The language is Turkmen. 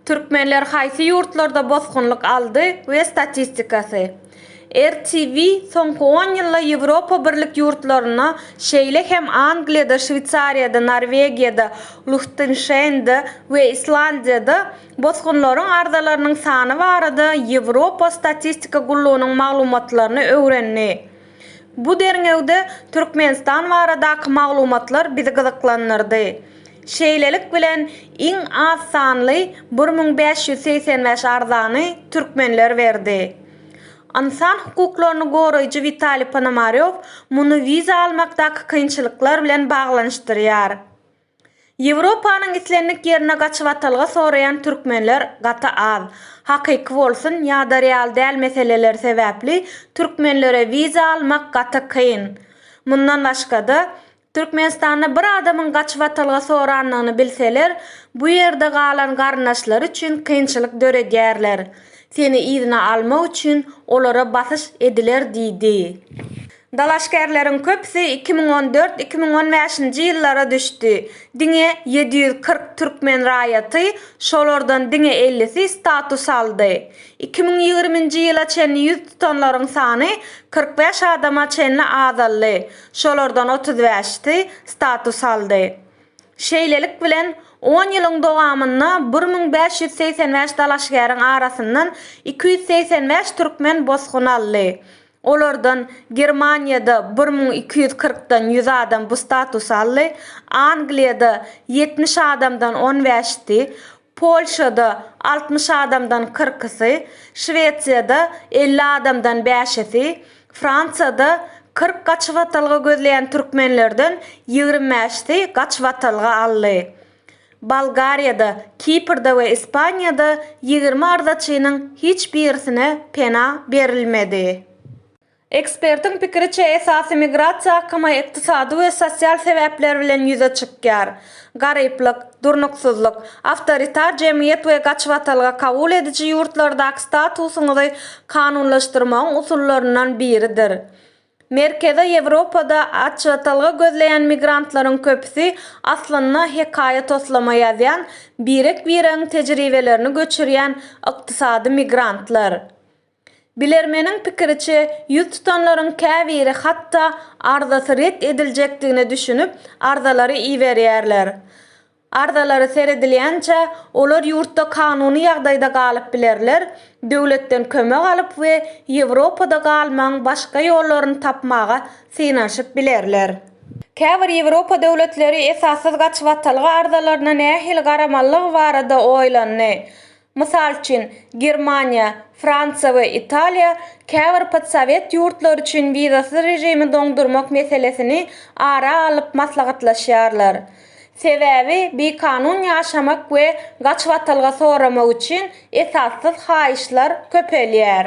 Türkmenler haýsy ýurtlarda bosgunlyk aldy we statistikasy. RTV soňky 10 ýylda Ýewropa birlik ýurtlaryna, şeýle hem Angliýada, Şwitsariýada, Norwegiýada, Liechtenstein'de we Islandiýada bosgunlaryň ardalarynyň sany barada Ýewropa statistika gullugynyň maglumatlaryny öwrenni. Bu derňewde Türkmenistan baradaky maglumatlar bizi gyzyklandyrdy. Şeýlelik bilen iň az sanly 1585 arzany türkmenler berdi. İnsan hukuklaryny goraýjy Vitaliy Ponomarev muny wiza almakdaky kynçylyklar bilen baglanyşdyrýar. Ýewropanyň islenlik ýerine gaçyp atylgy soraýan türkmenler gata az. Hakyky bolsun ýa-da real däl meseleler sebäpli türkmenlere wiza almak gata kyn. Mundan başga-da Türkmenistanda bir adamyň gaçyp atylgy soranlygyny bilseler, bu ýerde galan garnaşlar üçin kynçylyk döredýärler. Seni izine almak üçin olara basyş ediler diýdi. Dalaşgärleriň köpsi 2014-2015 ýyllara düşdi. Diňe 740 türkmen raýaty, şolardan diňe 50si status aldy. 2020-nji ýyla çenli 100 tutanlaryň sany 45 adama çenli azaldy. Şolardan 35ti status aldy. Şeýlelik bilen 10 ýylyň dowamyna 1585 dalaşgäriň arasyndan 285 türkmen bosgun aldy. Olardan Germaniýada 1240-dan 100 adam bu status aldy, Angliýada 70 adamdan 15ti, Polşada 60 adamdan 40-sy, Şwetsiýada 50 adamdan 5-si, Fransada 40 gaçyp atylgy gözleýän türkmenlerden 25ti gaçyp atylgy aldy. Bulgariýada, Kiprda we Ispaniýada 20 ardaçynyň hiç birisine pena berilmedi. Ekspertiň pikiriçe esasy migrasiýa hakymy ykdysady we sosial sebäpler bilen ýüze çykýar. Garyplyk, durnuksuzlyk, awtoritar jemgyýet we gaçyp atylgy kabul edici ýurtlardaky statusyňyzy kanunlaşdyrmagyň usulllaryndan biridir. Merkeze Ýewropada gaçyp atylgy gözleýän migrantlaryň köpüsi aslynda hekaýa toslama ýazýan, birek-birek tejribelerini göçürýän ykdysady migrantlar. Bilermeniň pikiriçe, ýüz tutanlaryň käbiri hatda arzasy ret ediljekdigine düşünüp arzalary iýberýärler. Arzalary seredilýänçe olar ýurtda kanuny ýagdaýda galyp bilerler, döwletden kömek alyp we Ýewropada galmagyň başga ýollaryny tapmaga synaşyp bilerler. Käbir Ýewropa döwletleri esassız gaçyp atylgy arzalaryna nähili garamallyk barada oýlandy. Mysal üçin Germaniýa, Fransa we Italiýa käbir podsowet ýurtlary üçin wizasyz rejimi doňdurmak meselesini ara alyp maslahatlaşýarlar. Sebäbi bir kanun ýaşamak we gaçyp atylgy soramak üçin esassyz haýyşlar köpelýär.